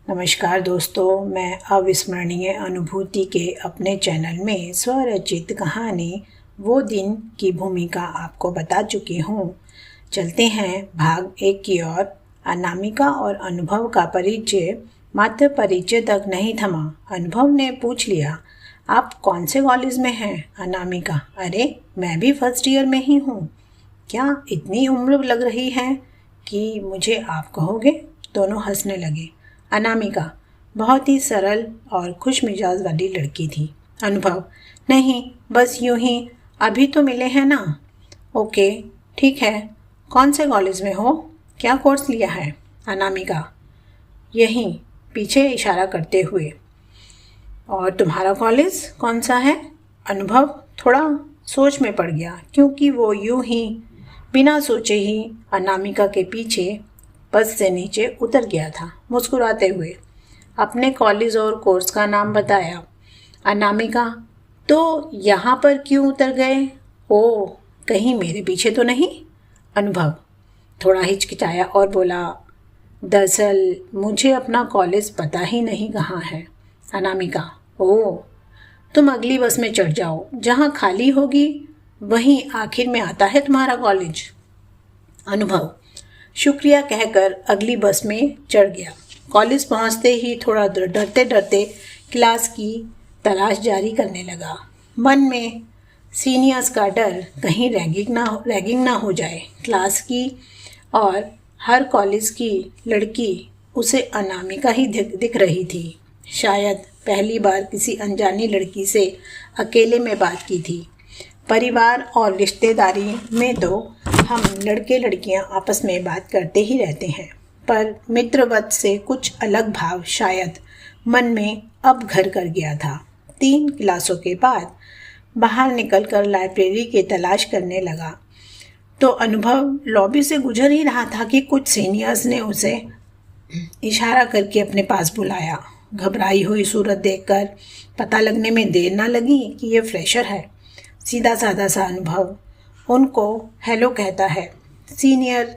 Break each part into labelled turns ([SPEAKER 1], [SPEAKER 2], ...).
[SPEAKER 1] नमस्कार दोस्तों, मैं अविस्मरणीय अनुभूति के अपने चैनल में स्वरचित कहानी वो दिन की भूमिका आपको बता चुकी हूँ। चलते हैं भाग 1 की ओर। अनामिका और अनुभव का परिचय मात्र परिचय तक नहीं थमा। अनुभव ने पूछ लिया, आप कौन से कॉलेज में हैं? अनामिका, अरे मैं भी फर्स्ट ईयर में ही हूँ। क्या इतनी उम्र लग रही है कि मुझे आप कहोगे? दोनों हंसने लगे। अनामिका बहुत ही सरल और खुश मिजाज वाली लड़की थी। अनुभव, नहीं बस यूं ही, अभी तो मिले हैं ना। ओके ठीक है, कौन से कॉलेज में हो? क्या कोर्स लिया है? अनामिका, यहीं पीछे इशारा करते हुए। और तुम्हारा कॉलेज कौन सा है? अनुभव थोड़ा सोच में पड़ गया, क्योंकि वो यूं ही बिना सोचे ही अनामिका के पीछे बस से नीचे उतर गया था। मुस्कुराते हुए अपने कॉलेज और कोर्स का नाम बताया। अनामिका, तो यहाँ पर क्यों उतर गए? ओ, कहीं मेरे पीछे तो नहीं? अनुभव थोड़ा हिचकिचाया और बोला, दरअसल मुझे अपना कॉलेज पता ही नहीं कहाँ है। अनामिका, ओ, तुम अगली बस में चढ़ जाओ, जहाँ खाली होगी वहीं आखिर में आता है तुम्हारा कॉलेज। अनुभव शुक्रिया कहकर अगली बस में चढ़ गया। कॉलेज पहुंचते ही थोड़ा डरते डरते क्लास की तलाश जारी करने लगा। मन में सीनियर्स का डर, कहीं रैगिंग ना हो जाए क्लास की। और हर कॉलेज की लड़की उसे अनामिका ही दिख रही थी। शायद पहली बार किसी अनजानी लड़की से अकेले में बात की थी। परिवार और रिश्तेदारी में तो हम लड़के लड़कियां आपस में बात करते ही रहते हैं, पर मित्रवत से कुछ अलग भाव शायद मन में अब घर कर गया था। 3 क्लासों के बाद बाहर निकलकर लाइब्रेरी की तलाश करने लगा तो अनुभव लॉबी से गुजर ही रहा था कि कुछ सीनियर्स ने उसे इशारा करके अपने पास बुलाया। घबराई हुई सूरत देखकर पता लगने में देर ना लगी कि ये फ्रेशर है। सीधा साधा सा अनुभव उनको हेलो कहता है। सीनियर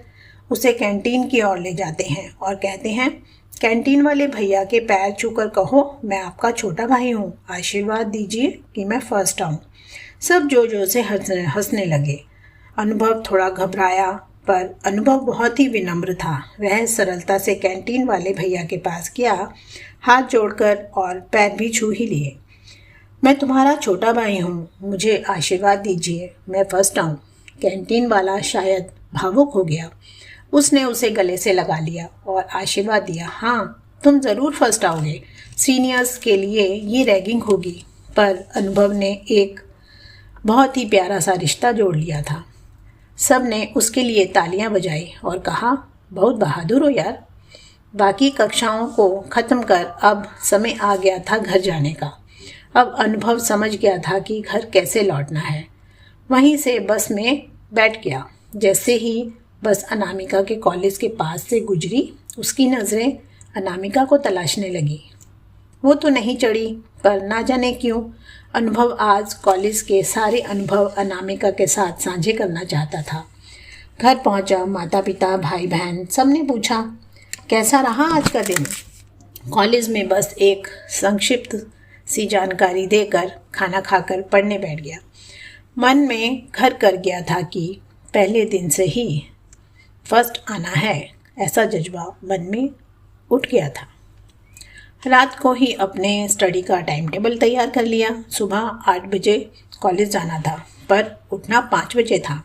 [SPEAKER 1] उसे कैंटीन की ओर ले जाते हैं और कहते हैं, कैंटीन वाले भैया के पैर छूकर कहो मैं आपका छोटा भाई हूँ, आशीर्वाद दीजिए कि मैं फर्स्ट आऊँ। सब जोर से हंसने लगे। अनुभव थोड़ा घबराया, पर अनुभव बहुत ही विनम्र था। वह सरलता से कैंटीन वाले भैया के पास गया, हाथ जोड़कर और पैर भी छू ही लिए। मैं तुम्हारा छोटा भाई हूँ, मुझे आशीर्वाद दीजिए, मैं फर्स्ट आऊँ। कैंटीन वाला शायद भावुक हो गया। उसने उसे गले से लगा लिया और आशीर्वाद दिया, हाँ तुम ज़रूर फर्स्ट आओगे, सीनियर्स के लिए ये रैगिंग होगी। पर अनुभव ने एक बहुत ही प्यारा सा रिश्ता जोड़ लिया था। सब ने उसके लिए तालियां बजाई और कहा, बहुत बहादुर हो यार। बाकी कक्षाओं को ख़त्म कर अब समय आ गया था घर जाने का। अब अनुभव समझ गया था कि घर कैसे लौटना है। वहीं से बस में बैठ गया। जैसे ही बस अनामिका के कॉलेज के पास से गुजरी, उसकी नज़रें अनामिका को तलाशने लगी। वो तो नहीं चढ़ी, पर ना जाने क्यों अनुभव आज कॉलेज के सारे अनुभव अनामिका के साथ साझे करना चाहता था। घर पहुंचा, माता पिता भाई बहन सब ने पूछा, कैसा रहा आज का दिन? कॉलेज में बस एक संक्षिप्त सी जानकारी देकर खाना खाकर पढ़ने बैठ गया। मन में घर कर गया था कि पहले दिन से ही फर्स्ट आना है, ऐसा जज्बा मन में उठ गया था। रात को ही अपने स्टडी का टाइम टेबल तैयार कर लिया। सुबह 8 बजे कॉलेज जाना था, पर उठना 5 बजे था,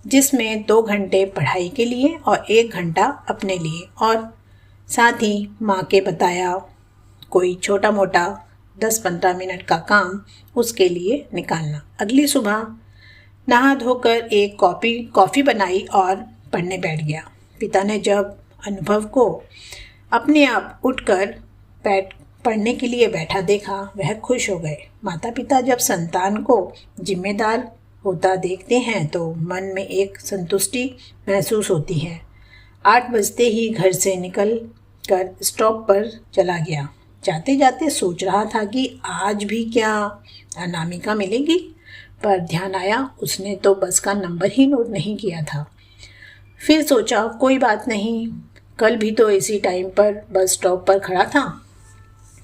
[SPEAKER 1] जिसमें 2 घंटे पढ़ाई के लिए और 1 घंटा अपने लिए, और साथ ही माँ के बताया कोई छोटा मोटा 10-15 मिनट का काम उसके लिए निकालना। अगली सुबह नहा धोकर एक कॉफ़ी बनाई और पढ़ने बैठ गया। पिता ने जब अनुभव को अपने आप उठकर पढ़ने के लिए बैठा देखा, वह खुश हो गए। माता पिता जब संतान को जिम्मेदार होता देखते हैं तो मन में एक संतुष्टि महसूस होती है। 8 बजते ही घर से निकल कर स्टॉप पर चला गया। जाते जाते सोच रहा था कि आज भी क्या अनामिका मिलेगी, पर ध्यान आया उसने तो बस का नंबर ही नोट नहीं किया था। फिर सोचा कोई बात नहीं, कल भी तो इसी टाइम पर बस स्टॉप पर खड़ा था,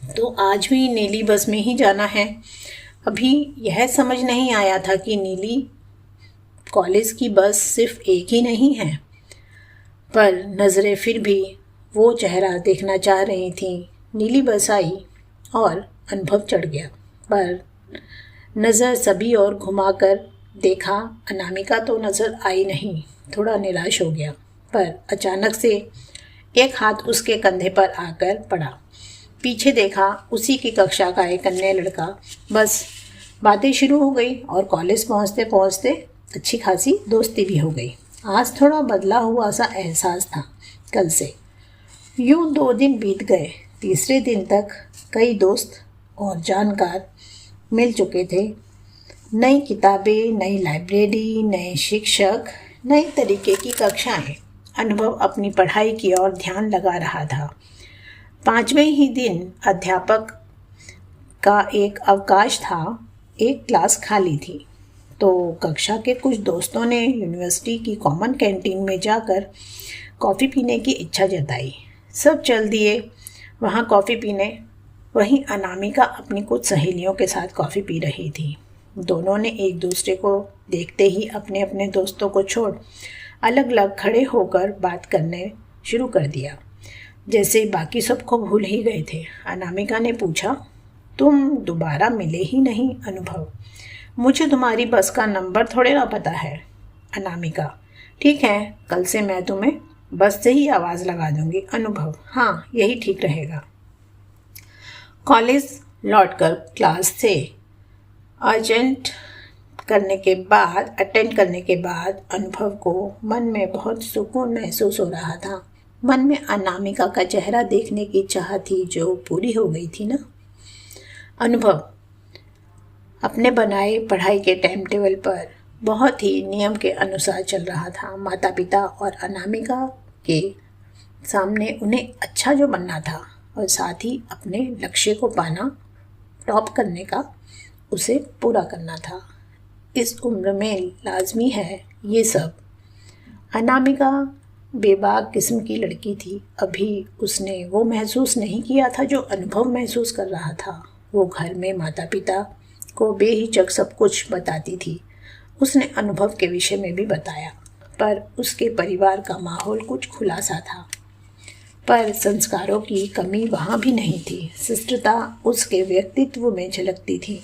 [SPEAKER 1] तो आज भी नीली बस में ही जाना है। अभी यह समझ नहीं आया था कि नीली कॉलेज की बस सिर्फ एक ही नहीं है, पर नज़रें फिर भी वो चेहरा देखना चाह रही थीं। नीली बस आई और अनुभव चढ़ गया, पर नज़र सभी और घुमाकर देखा, अनामिका तो नज़र आई नहीं। थोड़ा निराश हो गया, पर अचानक से एक हाथ उसके कंधे पर आकर पड़ा। पीछे देखा, उसी की कक्षा का एक अन्य लड़का। बस बातें शुरू हो गई और कॉलेज पहुंचते पहुंचते अच्छी खासी दोस्ती भी हो गई। आज थोड़ा बदला हुआ सा एहसास था कल से। यूं 2 दिन बीत गए। तीसरे दिन तक कई दोस्त और जानकार मिल चुके थे। नई किताबें, नई लाइब्रेरी, नए शिक्षक, नए तरीके की कक्षाएं। अनुभव अपनी पढ़ाई की ओर ध्यान लगा रहा था। 5वें ही दिन अध्यापक का एक अवकाश था। एक क्लास खाली थी, तो कक्षा के कुछ दोस्तों ने यूनिवर्सिटी की कॉमन कैंटीन में जाकर कॉफ़ी पीने की इच्छा जताई। सब चल दिए वहाँ कॉफ़ी पीने। वहीं अनामिका अपनी कुछ सहेलियों के साथ कॉफ़ी पी रही थी। दोनों ने एक दूसरे को देखते ही अपने अपने दोस्तों को छोड़ अलग अलग खड़े होकर बात करने शुरू कर दिया, जैसे बाकी सबको भूल ही गए थे। अनामिका ने पूछा, तुम दोबारा मिले ही नहीं अनुभव? मुझे तुम्हारी बस का नंबर थोड़े ना पता है। अनामिका, ठीक है, कल से मैं तुम्हें बस से ही आवाज़ लगा दूंगी। अनुभव, हाँ यही ठीक रहेगा। कॉलेज लौटकर क्लास से अटेंड करने के बाद अनुभव को मन में बहुत सुकून महसूस हो रहा था। मन में अनामिका का चेहरा देखने की चाह थी जो पूरी हो गई थी ना। अनुभव अपने बनाए पढ़ाई के टाइम टेबल पर बहुत ही नियम के अनुसार चल रहा था। माता पिता और अनामिका के सामने उन्हें अच्छा जो बनना था और साथ ही अपने लक्ष्य को पाना, टॉप करने का, उसे पूरा करना था। इस उम्र में लाजमी है ये सब। अनामिका बेबाक किस्म की लड़की थी। अभी उसने वो महसूस नहीं किया था जो अनुभव महसूस कर रहा था। वो घर में माता पिता को बेहिचक सब कुछ बताती थी। उसने अनुभव के विषय में भी बताया, पर उसके परिवार का माहौल कुछ खुला सा था। पर संस्कारों की कमी वहाँ भी नहीं थी। शिष्टता उसके व्यक्तित्व में झलकती थी।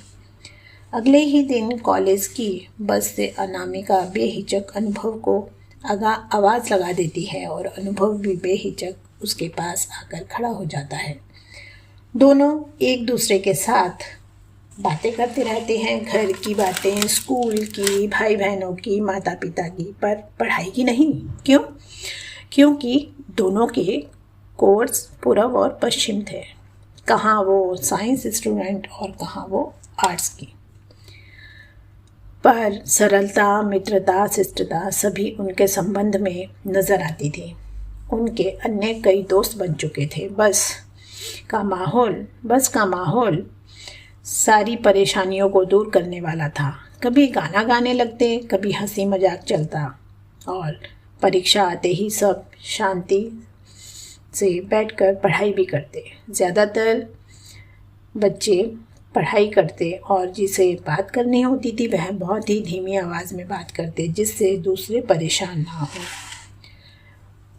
[SPEAKER 1] अगले ही दिन कॉलेज की बस से अनामिका बेहिचक अनुभव को आवाज़ लगा देती है और अनुभव भी बेहिचक उसके पास आकर खड़ा हो जाता है। दोनों एक दूसरे के साथ बातें करते रहते हैं, घर की बातें, स्कूल की, भाई बहनों की, माता पिता की, पर पढ़ाई की नहीं। क्यों? क्योंकि दोनों के कोर्स पूरब और पश्चिम थे। कहाँ वो साइंस स्टूडेंट और कहाँ वो आर्ट्स की। पर सरलता, मित्रता, शिष्टता सभी उनके संबंध में नज़र आती थी। उनके अन्य कई दोस्त बन चुके थे। बस का माहौल सारी परेशानियों को दूर करने वाला था। कभी गाना गाने लगते, कभी हंसी मजाक चलता और परीक्षा आते ही सब शांति से बैठकर पढ़ाई भी करते। ज़्यादातर बच्चे पढ़ाई करते और जिसे बात करनी होती थी वह बहुत ही धीमी आवाज़ में बात करते, जिससे दूसरे परेशान ना हो।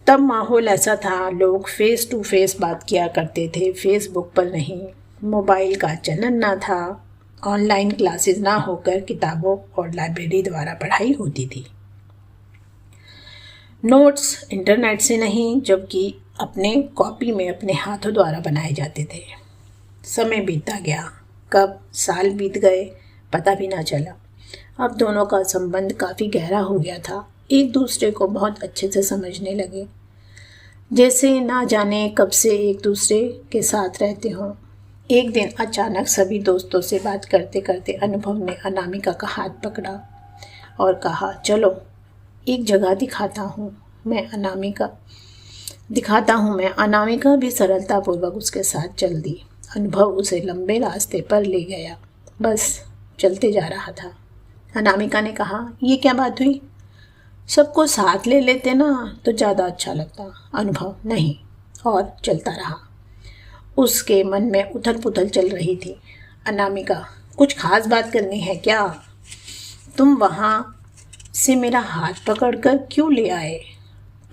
[SPEAKER 1] तब माहौल ऐसा था, लोग फेस टू फेस बात किया करते थे, फेसबुक पर नहीं। मोबाइल का चलन ना था। ऑनलाइन क्लासेस ना होकर किताबों और लाइब्रेरी द्वारा पढ़ाई होती थी। नोट्स इंटरनेट से नहीं, जबकि अपने कॉपी में अपने हाथों द्वारा बनाए जाते थे। समय बीतता गया, कब साल बीत गए पता भी ना चला। अब दोनों का संबंध काफ़ी गहरा हो गया था। एक दूसरे को बहुत अच्छे से समझने लगे, जैसे ना जाने कब से एक दूसरे के साथ रहते हों। एक दिन अचानक सभी दोस्तों से बात करते करते अनुभव ने अनामिका का हाथ पकड़ा और कहा, चलो एक जगह दिखाता हूँ मैं। अनामिका भी सरलतापूर्वक उसके साथ चल दी। अनुभव उसे लंबे रास्ते पर ले गया। बस चलते जा रहा था। अनामिका ने कहा, ये क्या बात हुई? सबको साथ ले लेते ना तो ज़्यादा अच्छा लगता। अनुभव नहीं, और चलता रहा। उसके मन में उथल पुथल चल रही थी। अनामिका, कुछ खास बात करनी है क्या? तुम वहाँ से मेरा हाथ पकड़कर क्यों ले आए?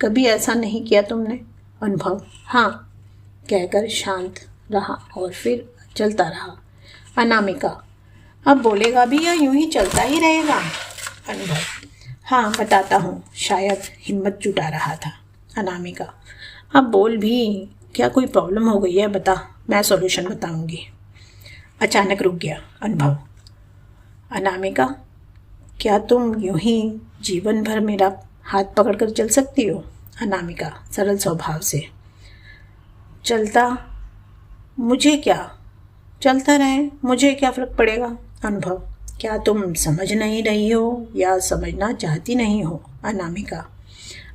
[SPEAKER 1] कभी ऐसा नहीं किया तुमने? अनुभव, हाँ कहकर शांत रहा और फिर चलता रहा। अनामिका, अब बोलेगा भी या यूं ही चलता ही रहेगा? अनुभव, हाँ बताता हूँ, शायद हिम्मत जुटा रहा था। अनामिका, अब बोल भी, क्या कोई प्रॉब्लम हो गई है? बता, मैं सॉल्यूशन बताऊंगी। अचानक रुक गया अनुभव। अनामिका, क्या तुम यूं ही जीवन भर मेरा हाथ पकड़कर चल सकती हो? अनामिका सरल स्वभाव से, चलता मुझे क्या, चलता रहे, मुझे क्या फ़र्क पड़ेगा? अनुभव, क्या तुम समझ नहीं रही हो या समझना चाहती नहीं हो? अनामिका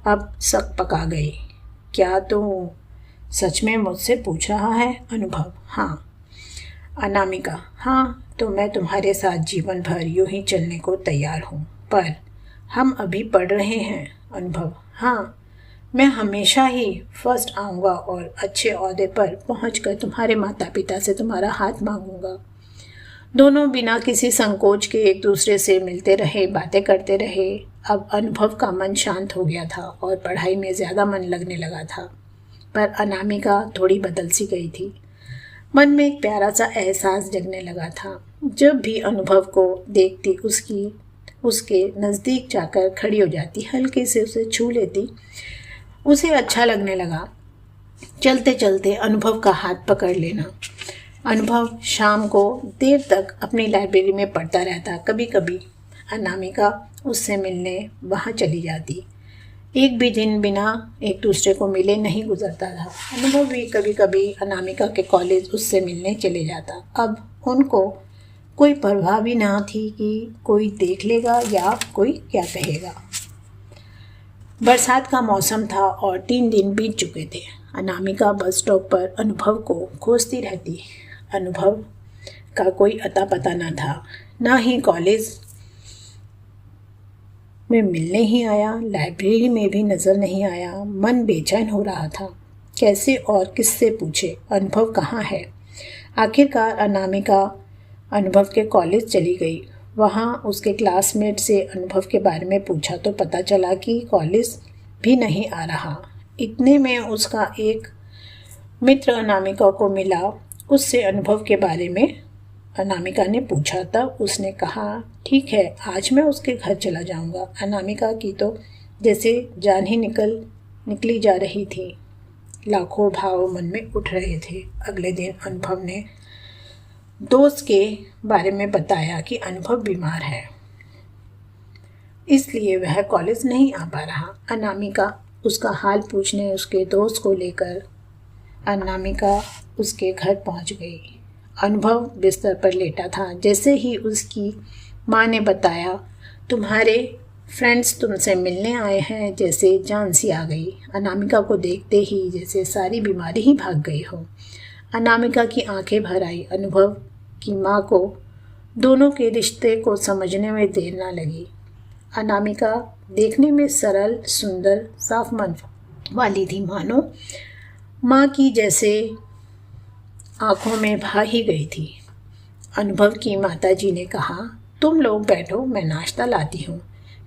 [SPEAKER 1] अब शक पका गई। क्या तू सच में मुझसे पूछ रहा है? अनुभव, हाँ। अनामिका, हाँ तो मैं तुम्हारे साथ जीवन भर यूं ही चलने को तैयार हूँ, पर हम अभी पढ़ रहे हैं। अनुभव, हाँ मैं हमेशा ही फर्स्ट आऊँगा और अच्छे ओहदे पर पहुंचकर तुम्हारे माता पिता से तुम्हारा हाथ मांगूंगा। दोनों बिना किसी संकोच के एक दूसरे से मिलते रहे, बातें करते रहे। अब अनुभव का मन शांत हो गया था और पढ़ाई में ज़्यादा मन लगने लगा था, पर अनामिका थोड़ी बदल सी गई थी। मन में एक प्यारा सा एहसास जगने लगा था। जब भी अनुभव को देखती उसके नज़दीक जाकर खड़ी हो जाती, हल्के से उसे छू लेती, उसे अच्छा लगने लगा। चलते चलते अनुभव का हाथ पकड़ लेना। अनुभव शाम को देर तक अपनी लाइब्रेरी में पढ़ता रहता। कभी कभी अनामिका उससे मिलने वहाँ चली जाती। एक भी दिन बिना एक दूसरे को मिले नहीं गुजरता था। अनुभव भी कभी कभी अनामिका के कॉलेज उससे मिलने चले जाता। अब उनको कोई परवाह भी ना थी कि कोई देख लेगा या कोई क्या कहेगा। बरसात का मौसम था और 3 दिन बीत चुके थे। अनामिका बस स्टॉप पर अनुभव को खोजती रहती। अनुभव का कोई अता पता न था, ना ही कॉलेज में मिलने ही आया, लाइब्रेरी में भी नज़र नहीं आया। मन बेचैन हो रहा था। कैसे और किससे पूछे अनुभव कहाँ है? आखिरकार अनामिका अनुभव के कॉलेज चली गई। वहाँ उसके क्लासमेट से अनुभव के बारे में पूछा तो पता चला कि कॉलेज भी नहीं आ रहा। इतने में उसका एक मित्र अनामिका को मिला। उससे अनुभव के बारे में अनामिका ने पूछा, तब उसने कहा ठीक है आज मैं उसके घर चला जाऊंगा। अनामिका की तो जैसे जान ही निकली जा रही थी। लाखों भाव मन में उठ रहे थे। अगले दिन अनुभव ने दोस्त के बारे में बताया कि अनुभव बीमार है, इसलिए वह कॉलेज नहीं आ पा रहा। अनामिका उसका हाल पूछने उसके दोस्त को लेकर अनामिका उसके घर पहुंच गई। अनुभव बिस्तर पर लेटा था। जैसे ही उसकी माँ ने बताया तुम्हारे फ्रेंड्स तुमसे मिलने आए हैं, जैसे जान सी आ गई। अनामिका को देखते ही जैसे सारी बीमारी ही भाग गई हो। अनामिका की आंखें भर आई। अनुभव की माँ को दोनों के रिश्ते को समझने में देर ना लगी। अनामिका देखने में सरल, सुंदर, साफ मन वाली थी, मानो माँ की जैसे आंखों में भा ही गई थी। अनुभव की माताजी ने कहा तुम लोग बैठो, मैं नाश्ता लाती हूँ,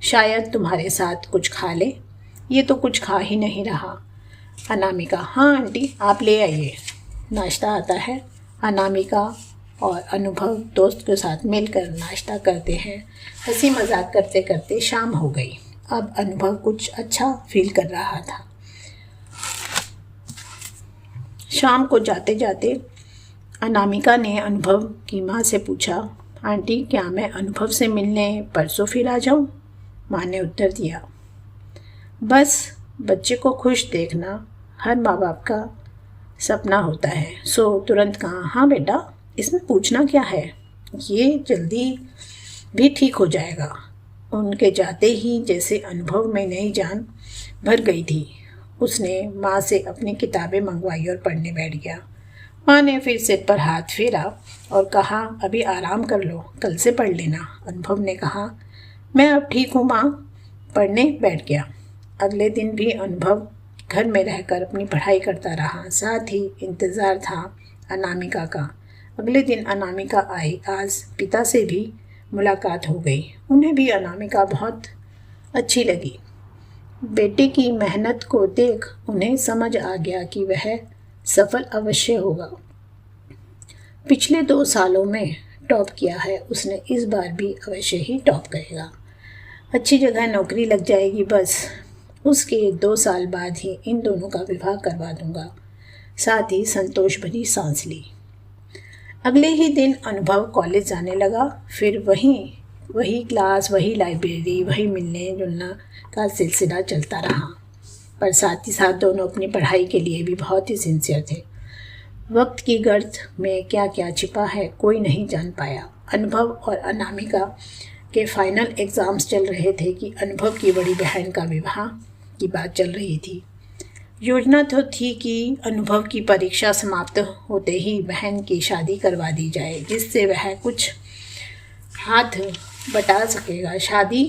[SPEAKER 1] शायद तुम्हारे साथ कुछ खा ले। ये तो कुछ खा ही नहीं रहा। अनामिका, हाँ आंटी आप ले आइए, नाश्ता आता है। अनामिका और अनुभव दोस्त के साथ मिलकर नाश्ता करते हैं। हंसी मजाक करते करते शाम हो गई। अब अनुभव कुछ अच्छा फील कर रहा था। शाम को जाते जाते अनामिका ने अनुभव की माँ से पूछा आंटी क्या मैं अनुभव से मिलने परसों फिर आ जाऊँ? माँ ने उत्तर दिया बस बच्चे को खुश देखना हर माँ बाप का सपना होता है, सो तुरंत कहा हाँ बेटा इसमें पूछना क्या है, ये जल्दी भी ठीक हो जाएगा। उनके जाते ही जैसे अनुभव में नई जान भर गई थी। उसने माँ से अपनी किताबें मंगवाई और पढ़ने बैठ गया। माँ ने फिर सिर पर हाथ फेरा और कहा अभी आराम कर लो, कल से पढ़ लेना। अनुभव ने कहा मैं अब ठीक हूँ माँ, पढ़ने बैठ गया। अगले दिन भी अनुभव घर में रहकर अपनी पढ़ाई करता रहा। साथ ही इंतज़ार था अनामिका का। अगले दिन अनामिका आई। आज पिता से भी मुलाकात हो गई। उन्हें भी अनामिका बहुत अच्छी लगी। बेटे की मेहनत को देख उन्हें समझ आ गया कि वह सफल अवश्य होगा। पिछले 2 सालों में टॉप किया है, उसने इस बार भी अवश्य ही टॉप करेगा। अच्छी जगह नौकरी लग जाएगी, बस उसके 2 साल बाद ही इन दोनों का विवाह करवा दूंगा। साथ ही संतोष भरी सांस ली। अगले ही दिन अनुभव कॉलेज जाने लगा। फिर वही क्लास, वही लाइब्रेरी, वही मिलने जुलना का सिलसिला चलता रहा। पर साथ ही साथ दोनों अपनी पढ़ाई के लिए भी बहुत ही सिंसियर थे। वक्त की गर्त में क्या क्या छिपा है कोई नहीं जान पाया। अनुभव और अनामिका के फाइनल एग्ज़ाम्स चल रहे थे कि अनुभव की बड़ी बहन का विवाह की बात चल रही थी। योजना तो थी कि अनुभव की परीक्षा समाप्त होते ही बहन की शादी करवा दी जाए, जिससे वह कुछ हाथ बटा सकेगा। शादी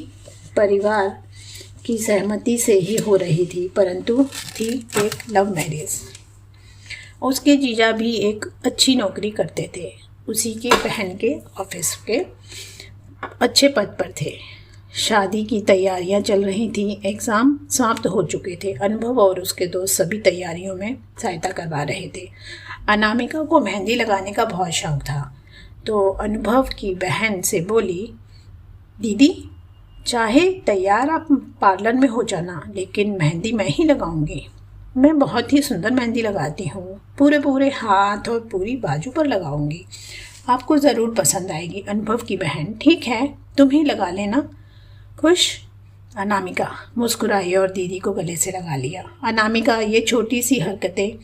[SPEAKER 1] परिवार की सहमति से ही हो रही थी, परंतु थी एक लव मैरिज। उसके जीजा भी एक अच्छी नौकरी करते थे, उसी के बहन के ऑफिस के अच्छे पद पर थे। शादी की तैयारियां चल रही थी, एग्ज़ाम समाप्त हो चुके थे। अनुभव और उसके दोस्त सभी तैयारियों में सहायता करवा रहे थे। अनामिका को मेहंदी लगाने का बहुत शौक था, तो अनुभव की बहन से बोली, दीदी चाहे तैयार आप पार्लर में हो जाना, लेकिन मेहंदी मैं ही लगाऊंगी। मैं बहुत ही सुंदर मेहंदी लगाती हूँ, पूरे हाथ और पूरी बाजू पर लगाऊंगी, आपको ज़रूर पसंद आएगी। अनुभव की बहन, ठीक है तुम ही लगा लेना। खुश? अनामिका मुस्कुराई और दीदी को गले से लगा लिया। अनामिका ये छोटी सी हरकतें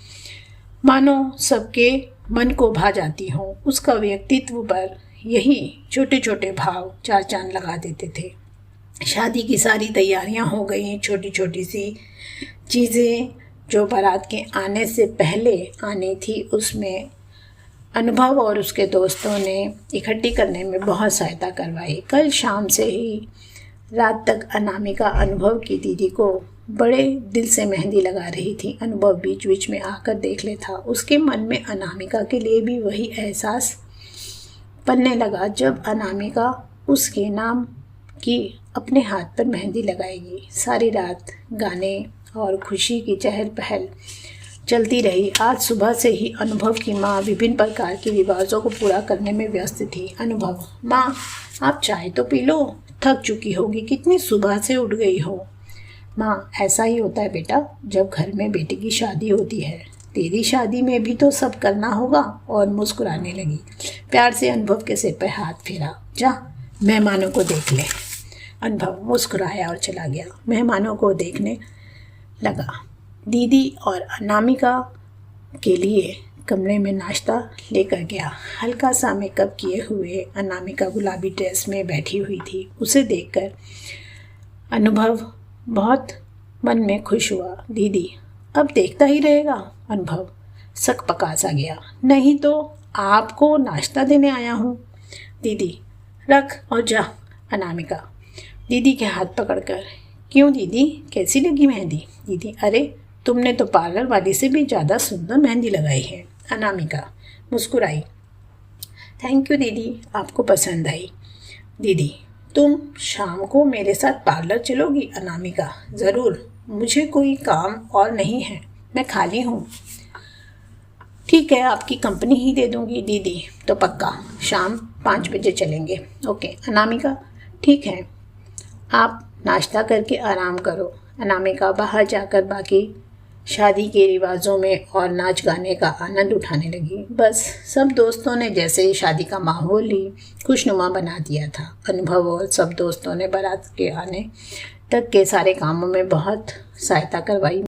[SPEAKER 1] मानो सबके मन को भा जाती हों। उसका व्यक्तित्व पर यही छोटे छोटे भाव 4 चांद लगा देते थे। शादी की सारी तैयारियां हो गई। छोटी छोटी सी चीज़ें जो बारात के आने से पहले आनी थी, उसमें अनुभव और उसके दोस्तों ने इकट्ठी करने में बहुत सहायता करवाई। कल शाम से ही रात तक अनामिका अनुभव की दीदी को बड़े दिल से मेहंदी लगा रही थी। अनुभव बीच बीच में आकर देख लेता। उसके मन में अनामिका के लिए भी वही एहसास पलने लगा जब अनामिका उसके नाम की अपने हाथ पर मेहंदी लगाएगी। सारी रात गाने और खुशी की चहल पहल चलती रही। आज सुबह से ही अनुभव की माँ विभिन्न प्रकार के रिवाजों को पूरा करने में व्यस्त थी। अनुभव, माँ आप चाय तो पी लो, थक चुकी होगी, कितनी सुबह से उठ गई हो। माँ ऐसा ही होता है बेटा, जब घर में बेटे की शादी होती है। तेरी शादी में भी तो सब करना होगा। और मुस्कुराने लगी। प्यार से अनुभव के सिर पर हाथ फेरा। जा मेहमानों को देख ले। अनुभव मुस्कुराया और चला गया। मेहमानों को देखने लगा। दीदी और अनामिका के लिए कमरे में नाश्ता लेकर गया। हल्का सा मेकअप किए हुए अनामिका गुलाबी ड्रेस में बैठी हुई थी। उसे देखकर अनुभव बहुत मन में खुश हुआ। दीदी अब देखता ही रहेगा। अनुभव सक पका सा गया। नहीं तो आपको नाश्ता देने आया हूँ। दीदी रख और जा। अनामिका दीदी के हाथ पकड़कर, क्यों दीदी कैसी लगी मेहंदी? दीदी अरे तुमने तो पार्लर वाली से भी ज़्यादा सुंदर मेहंदी लगाई है। अनामिका मुस्कुराई। थैंक यू दीदी, आपको पसंद आई। दीदी तुम शाम को मेरे साथ पार्लर चलोगी? अनामिका ज़रूर, मुझे कोई काम और नहीं है, मैं खाली हूँ। ठीक है आपकी कंपनी ही दे दूँगी। दीदी तो पक्का शाम 5 बजे चलेंगे। ओके। अनामिका ठीक है, आप नाश्ता करके आराम करो। अनामिका बाहर जाकर बाकी शादी के रिवाजों में और नाच गाने का आनंद उठाने लगी। बस सब दोस्तों ने जैसे शादी का माहौल ही खुशनुमा बना दिया था। अनुभव और सब दोस्तों ने बारात के आने तक के सारे कामों में बहुत सहायता करवाई।